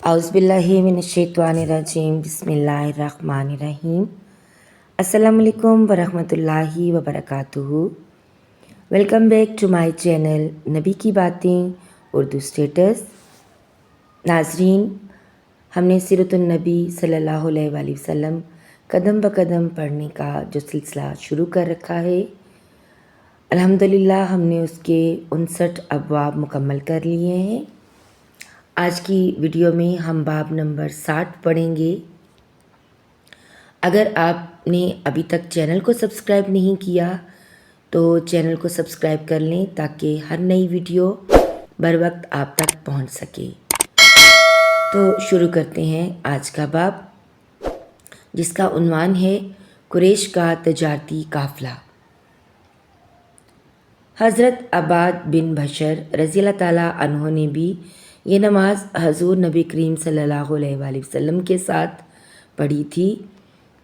اعوذ باللہ من الشیطان الرجیم بسم اللہ الرحمن الرحیم۔ السلام علیکم ورحمۃ اللہ وبرکاتہ۔ Welcome back to my channel نبی کی باتیں اردو اسٹیٹس۔ ناظرین، ہم نے سیرت النبی صلی اللہ علیہ وآلہ وسلم قدم بقدم پڑھنے کا جو سلسلہ شروع کر رکھا ہے، الحمدللہ ہم نے اس کے 59 ابواب مکمل کر لیے ہیں۔ آج کی ویڈیو میں ہم باب نمبر 60 پڑھیں گے۔ اگر آپ نے ابھی تک چینل کو سبسکرائب نہیں کیا تو چینل کو سبسکرائب کر لیں تاکہ ہر نئی ویڈیو بر وقت آپ تک پہنچ سکے۔ تو شروع کرتے ہیں آج کا باب، جس کا عنوان ہے قریش کا تجارتی قافلہ۔ حضرت عباد بن بشر رضی اللہ تعالیٰ عنہ نے بھی یہ نماز حضور نبی کریم صلی اللہ علیہ وآلہ وسلم کے ساتھ پڑھی تھی۔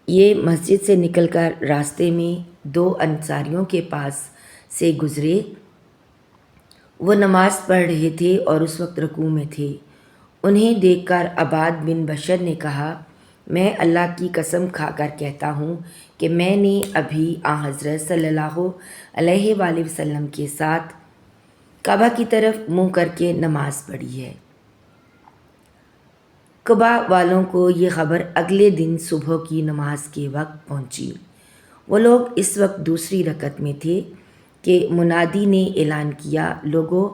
یہ مسجد سے نکل کر راستے میں 2 انصاریوں کے پاس سے گزرے۔ وہ نماز پڑھ رہے تھے اور اس وقت رکوع میں تھے۔ انہیں دیکھ کر عباد بن بشر نے کہا، میں اللہ کی قسم کھا کر کہتا ہوں کہ میں نے ابھی حضرت صلی اللہ علیہ وآلہ وسلم کے ساتھ کعبہ کی طرف منہ کر کے نماز پڑھی ہے۔ قبا والوں کو یہ خبر اگلے دن صبح کی نماز کے وقت پہنچی۔ وہ لوگ اس وقت دوسری رکعت میں تھے کہ منادی نے اعلان کیا، لوگوں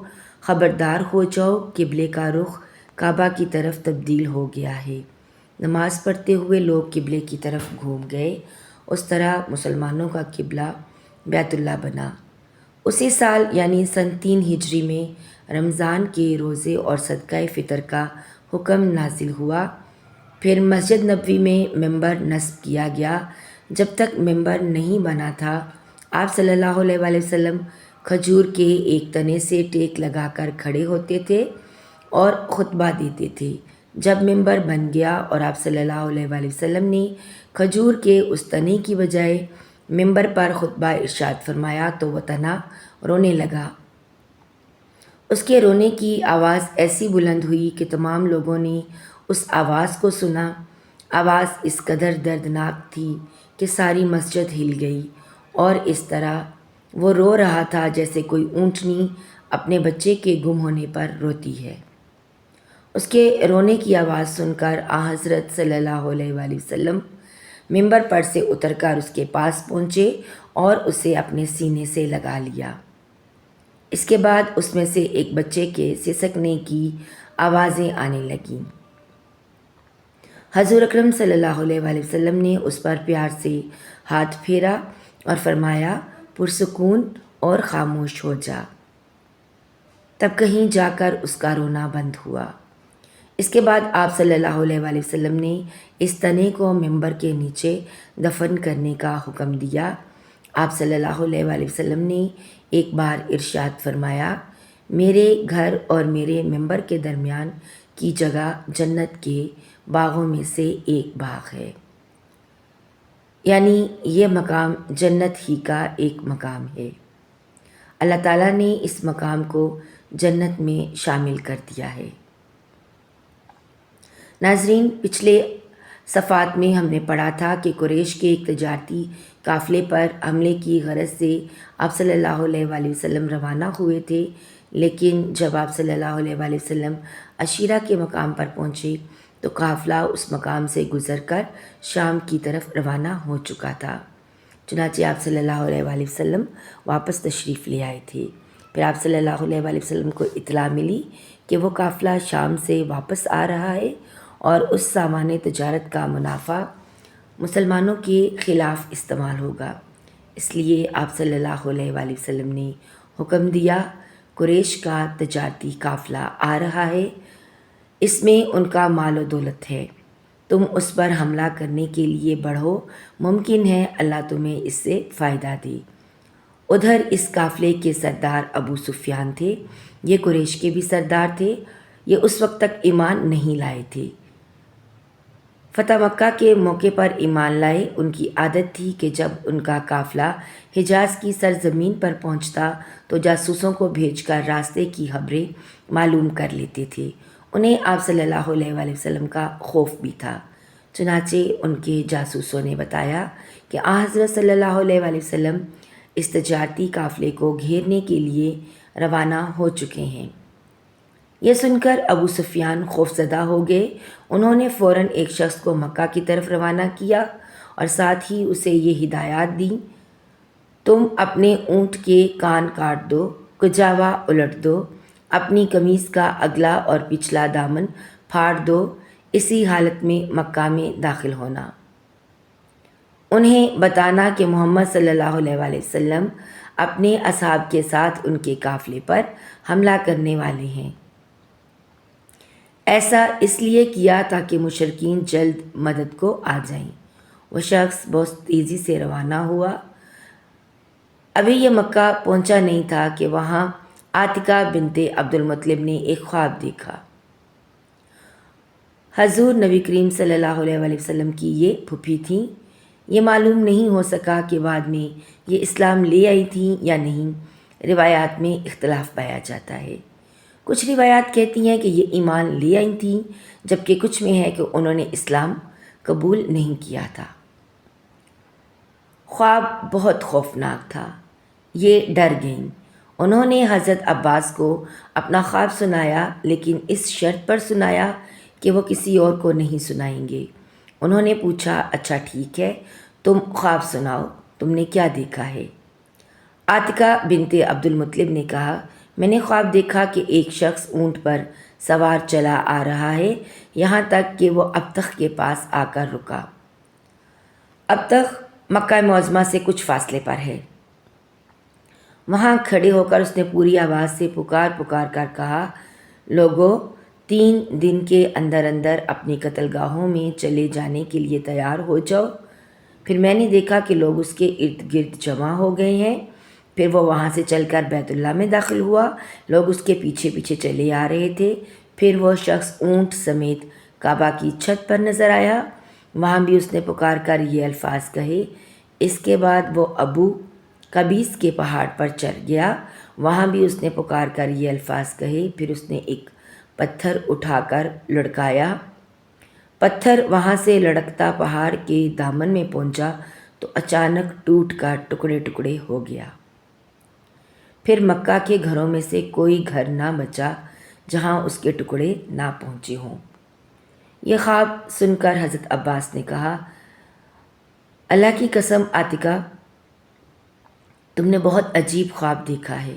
خبردار ہو جاؤ، قبلے کا رخ کعبہ کی طرف تبدیل ہو گیا ہے۔ نماز پڑھتے ہوئے لوگ قبلے کی طرف گھوم گئے۔ اس طرح مسلمانوں کا قبلہ بیت اللہ بنا۔ اسی سال یعنی سن 3 ہجری میں رمضان کے روزے اور صدقہ فطر کا حکم نازل ہوا۔ پھر مسجد نبوی میں ممبر نصب کیا گیا۔ جب تک ممبر نہیں بنا تھا، آپ صلی اللہ علیہ وآلہ وسلم کھجور کے ایک تنے سے ٹیک لگا کر کھڑے ہوتے تھے اور خطبہ دیتے تھے۔ جب ممبر بن گیا اور آپ صلی اللہ علیہ وآلہ وسلم نے کھجور کے اس تنے کی بجائے ممبر پر خطبہ ارشاد فرمایا تو وہ تنا رونے لگا۔ اس کے رونے کی آواز ایسی بلند ہوئی کہ تمام لوگوں نے اس آواز کو سنا۔ آواز اس قدر دردناک تھی کہ ساری مسجد ہل گئی، اور اس طرح وہ رو رہا تھا جیسے کوئی اونٹنی اپنے بچے کے گم ہونے پر روتی ہے۔ اس کے رونے کی آواز سن کر حضرت صلی اللہ علیہ وآلہ وسلم ممبر پر سے اتر کر اس کے پاس پہنچے اور اسے اپنے سینے سے لگا لیا۔ اس کے بعد اس میں سے ایک بچے کے سسکنے کی آوازیں آنے لگیں۔ حضور اکرم صلی اللہ علیہ وآلہ وسلم نے اس پر پیار سے ہاتھ پھیرا اور فرمایا، پرسکون اور خاموش ہو جا۔ تب کہیں جا کر اس کا رونا بند ہوا۔ اس کے بعد آپ صلی اللہ علیہ وآلہ وسلم نے اس تنے کو ممبر کے نیچے دفن کرنے کا حکم دیا۔ آپ صلی اللہ علیہ وآلہ وسلم نے ایک بار ارشاد فرمایا، میرے گھر اور میرے ممبر کے درمیان کی جگہ جنت کے باغوں میں سے ایک باغ ہے، یعنی یہ مقام جنت ہی کا ایک مقام ہے۔ اللہ تعالیٰ نے اس مقام کو جنت میں شامل کر دیا ہے۔ ناظرین، پچھلے صفحات میں ہم نے پڑھا تھا کہ قریش کے ایک تجارتی قافلے پر حملے کی غرض سے آپ صلی اللہ علیہ وآلہ وسلم روانہ ہوئے تھے، لیکن جب آپ صلی اللہ علیہ وآلہ وسلم عشیرہ کے مقام پر پہنچے تو قافلہ اس مقام سے گزر کر شام کی طرف روانہ ہو چکا تھا۔ چنانچہ آپ صلی اللہ علیہ وآلہ وسلم واپس تشریف لے آئے تھے۔ پھر آپ صلی اللہ علیہ وآلہ وسلم کو اطلاع ملی کہ وہ قافلہ شام سے واپس آ رہا ہے اور اس سامان تجارت کا منافع مسلمانوں کے خلاف استعمال ہوگا۔ اس لیے آپ صلی اللہ علیہ وآلہ وسلم نے حکم دیا، قریش کا تجارتی قافلہ آ رہا ہے، اس میں ان کا مال و دولت ہے، تم اس پر حملہ کرنے کے لیے بڑھو، ممکن ہے اللہ تمہیں اس سے فائدہ دے۔ ادھر اس قافلے کے سردار ابو سفیان تھے۔ یہ قریش کے بھی سردار تھے۔ یہ اس وقت تک ایمان نہیں لائے تھے۔ فتح مکہ کے موقع پر ایمان لائے۔ ان کی عادت تھی کہ جب ان کا قافلہ حجاز کی سرزمین پر پہنچتا تو جاسوسوں کو بھیج کر راستے کی خبریں معلوم کر لیتے تھے۔ انہیں آپ صلی اللہ علیہ وآلہ وسلم کا خوف بھی تھا، چنانچہ ان کے جاسوسوں نے بتایا کہ حضرت صلی اللہ علیہ وآلہ وسلم اس تجارتی قافلے کو گھیرنے کے لیے روانہ ہو چکے ہیں۔ یہ سن کر ابو سفیان خوفزدہ ہو گئے۔ انہوں نے فوراً ایک شخص کو مکہ کی طرف روانہ کیا اور ساتھ ہی اسے یہ ہدایات دیں، تم اپنے اونٹ کے کان کاٹ دو، کجاوا الٹ دو، اپنی قمیص کا اگلا اور پچھلا دامن پھاڑ دو، اسی حالت میں مکہ میں داخل ہونا۔ انہیں بتانا کہ محمد صلی اللہ علیہ وآلہ وسلم اپنے اصحاب کے ساتھ ان کے قافلے پر حملہ کرنے والے ہیں۔ ایسا اس لیے کیا تاکہ مشرکین جلد مدد کو آ جائیں۔ وہ شخص بہت تیزی سے روانہ ہوا۔ ابھی یہ مکہ پہنچا نہیں تھا کہ وہاں عاتکہ بنت عبد المطلب نے ایک خواب دیکھا۔ حضور نبی کریم صلی اللہ علیہ وآلہ وسلم کی یہ پھوپھی تھیں۔ یہ معلوم نہیں ہو سکا کہ بعد میں یہ اسلام لے آئی تھیں یا نہیں، روایات میں اختلاف پایا جاتا ہے۔ کچھ روایات کہتی ہیں کہ یہ ایمان لے آئی تھیں، جبکہ کچھ میں ہے کہ انہوں نے اسلام قبول نہیں کیا تھا۔ خواب بہت خوفناک تھا۔ یہ ڈر گئیں۔ انہوں نے حضرت عباس کو اپنا خواب سنایا، لیکن اس شرط پر سنایا کہ وہ کسی اور کو نہیں سنائیں گے۔ انہوں نے پوچھا، اچھا ٹھیک ہے، تم خواب سناؤ، تم نے کیا دیکھا ہے؟ عاتکہ بنت عبد المطلب نے کہا، میں نے خواب دیکھا کہ ایک شخص اونٹ پر سوار چلا آ رہا ہے، یہاں تک کہ وہ ابتخ کے پاس آ کر رکا۔ ابتخ مکہ معظمہ سے کچھ فاصلے پر ہے۔ وہاں کھڑے ہو کر اس نے پوری آواز سے پکار کر کہا، لوگو، 3 دن کے اندر اندر اپنی قتل گاہوں میں چلے جانے کے لیے تیار ہو جاؤ۔ پھر میں نے دیکھا کہ لوگ اس کے ارد گرد جمع ہو گئے ہیں۔ پھر وہ وہاں سے چل کر بیت اللہ میں داخل ہوا، لوگ اس کے پیچھے پیچھے چلے آ رہے تھے۔ پھر وہ شخص اونٹ سمیت کعبہ کی چھت پر نظر آیا، وہاں بھی اس نے پکار کر یہ الفاظ کہے۔ اس کے بعد وہ ابو قبیس کے پہاڑ پر چڑھ گیا، وہاں بھی اس نے پکار کر یہ الفاظ کہے۔ پھر اس نے ایک پتھر اٹھا کر لڑکایا، پتھر وہاں سے لڑکتا پہاڑ کے دامن میں پہنچا تو اچانک ٹوٹ کر ٹکڑے ٹکڑے ہو گیا۔ پھر مکہ کے گھروں میں سے کوئی گھر نہ بچا جہاں اس کے ٹکڑے نہ پہنچے ہوں۔ یہ خواب سن کر حضرت عباس نے کہا، اللہ کی قسم عاتکہ، تم نے بہت عجیب خواب دیکھا ہے،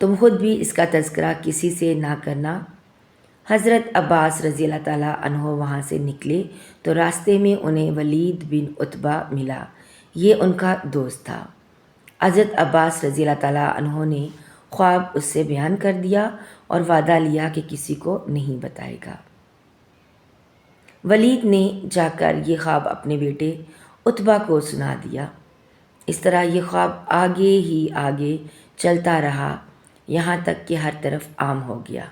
تم خود بھی اس کا تذکرہ کسی سے نہ کرنا۔ حضرت عباس رضی اللہ تعالیٰ عنہ وہاں سے نکلے تو راستے میں انہیں ولید بن عتبہ ملا، یہ ان کا دوست تھا۔ حضرت عباس رضی اللہ تعالیٰ عنہ نے خواب اس سے بیان کر دیا اور وعدہ لیا کہ کسی کو نہیں بتائے گا۔ ولید نے جا کر یہ خواب اپنے بیٹے عتبہ کو سنا دیا۔ اس طرح یہ خواب آگے ہی آگے چلتا رہا، یہاں تک کہ ہر طرف عام ہو گیا۔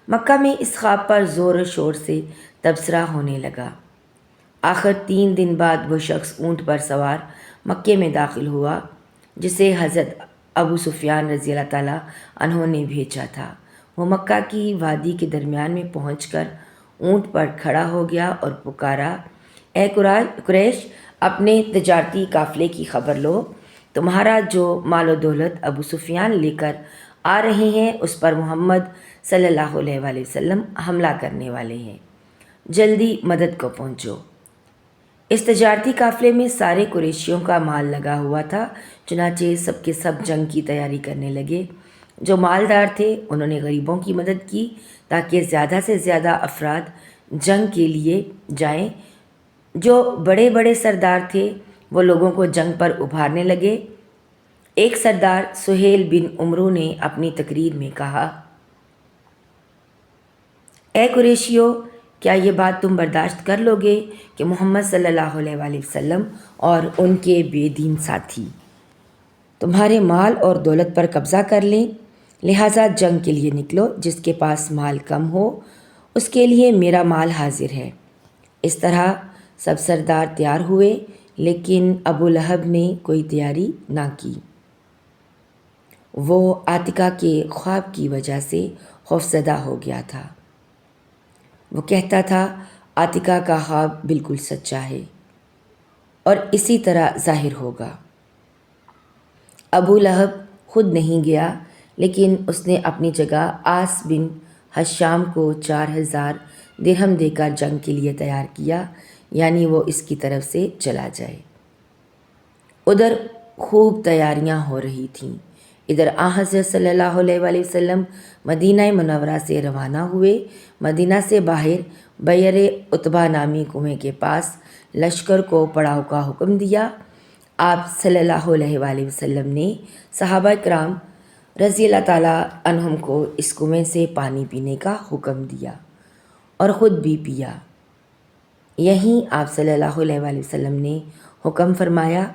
مکہ میں اس خواب پر زور و شور سے تبصرہ ہونے لگا۔ آخر 3 دن بعد وہ شخص اونٹ پر سوار مکے میں داخل ہوا جسے حضرت ابو سفیان رضی اللہ تعالیٰ عنہ نے بھیجا تھا۔ وہ مکہ کی وادی کے درمیان میں پہنچ کر اونٹ پر کھڑا ہو گیا اور پکارا، اے قریش، اپنے تجارتی قافلے کی خبر لو، تمہارا جو مال و دولت ابو سفیان لے کر آ رہے ہیں اس پر محمد صلی اللہ علیہ وآلہ وسلم حملہ کرنے والے ہیں، جلدی مدد کو پہنچو۔ اس تجارتی قافلے میں سارے قریشیوں کا مال لگا ہوا تھا، چنانچہ سب کے سب جنگ کی تیاری کرنے لگے۔ جو مالدار تھے انہوں نے غریبوں کی مدد کی تاکہ زیادہ سے زیادہ افراد جنگ کے لیے جائیں۔ جو بڑے بڑے سردار تھے وہ لوگوں کو جنگ پر ابھارنے لگے۔ ایک سردار سہیل بن عمرو نے اپنی تقریر میں کہا، اے قریشیو، کیا یہ بات تم برداشت کر لو گے کہ محمد صلی اللہ علیہ وآلہ وسلم اور ان کے بے دین ساتھی تمہارے مال اور دولت پر قبضہ کر لیں؟ لہٰذا جنگ کے لیے نکلو، جس کے پاس مال کم ہو اس کے لیے میرا مال حاضر ہے۔ اس طرح سب سردار تیار ہوئے، لیکن ابو لہب نے کوئی تیاری نہ کی۔ وہ عاتکہ کے خواب کی وجہ سے خوفزدہ ہو گیا تھا۔ وہ کہتا تھا عاتکہ کا خواب بالکل سچا ہے اور اسی طرح ظاہر ہوگا۔ ابو لہب خود نہیں گیا، لیکن اس نے اپنی جگہ آس بن حشام کو 4000 درہم دے کر جنگ کے لیے تیار کیا، یعنی وہ اس کی طرف سے چلا جائے۔ ادھر خوب تیاریاں ہو رہی تھیں۔ ادھر حضرت صلی اللہ علیہ وآلہ وسلم مدینہ منورہ سے روانہ ہوئے۔ مدینہ سے باہر بئر عتبہ نامی کنویں کے پاس لشکر کو پڑاؤ کا حکم دیا۔ آپ صلی اللہ علیہ وآلہ وسلم نے صحابہ کرام رضی اللہ تعالیٰ عنہم کو اس کنویں سے پانی پینے کا حکم دیا اور خود بھی پیا۔ یہیں آپ صلی اللہ علیہ وآلہ وسلم نے حکم فرمایا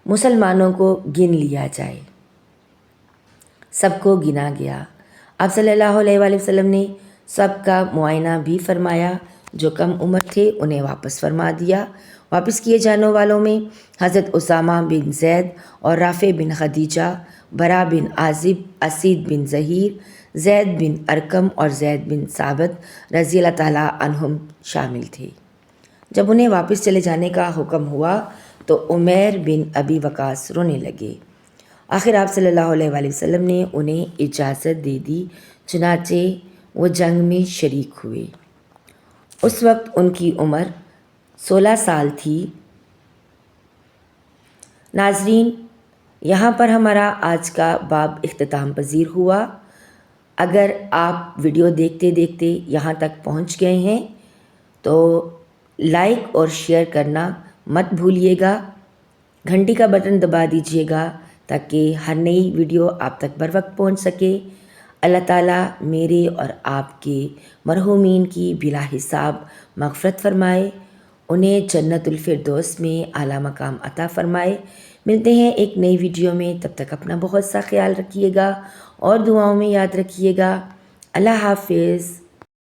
مسلمانوں کو گن لیا جائے۔ سب کو گنا گیا۔ آپ صلی اللہ علیہ وآلہ وسلم نے سب کا معائنہ بھی فرمایا۔ جو کم عمر تھے انہیں واپس فرما دیا۔ واپس کیے جانے والوں میں حضرت اسامہ بن زید اور رافع بن خدیجہ، برا بن عازب، اسید بن ظہیر، زید بن ارقم اور زید بن ثابت رضی اللہ تعالیٰ عنہم شامل تھے۔ جب انہیں واپس چلے جانے کا حکم ہوا تو عمیر بن ابی وقاص رونے لگے۔ آخر آپ صلی اللہ علیہ وآلہ وسلم نے انہیں اجازت دے دی، چنانچہ وہ جنگ میں شریک ہوئے۔ اس وقت ان کی عمر 16 سال تھی۔ ناظرین، یہاں پر ہمارا آج کا باب اختتام پذیر ہوا۔ اگر آپ ویڈیو دیکھتے دیکھتے یہاں تک پہنچ گئے ہیں تو لائک اور شیئر کرنا مت بھولیے گا۔ گھنٹی کا بٹن دبا دیجیے گا تاکہ ہر نئی ویڈیو آپ تک بر وقت پہنچ سکے۔ اللہ تعالیٰ میرے اور آپ کے مرحومین کی بلا حساب مغفرت فرمائے، انہیں جنت الفردوس میں اعلیٰ مقام عطا فرمائے۔ ملتے ہیں ایک نئی ویڈیو میں، تب تک اپنا بہت سا خیال رکھیے گا اور دعاؤں میں یاد رکھیے گا۔ اللہ حافظ۔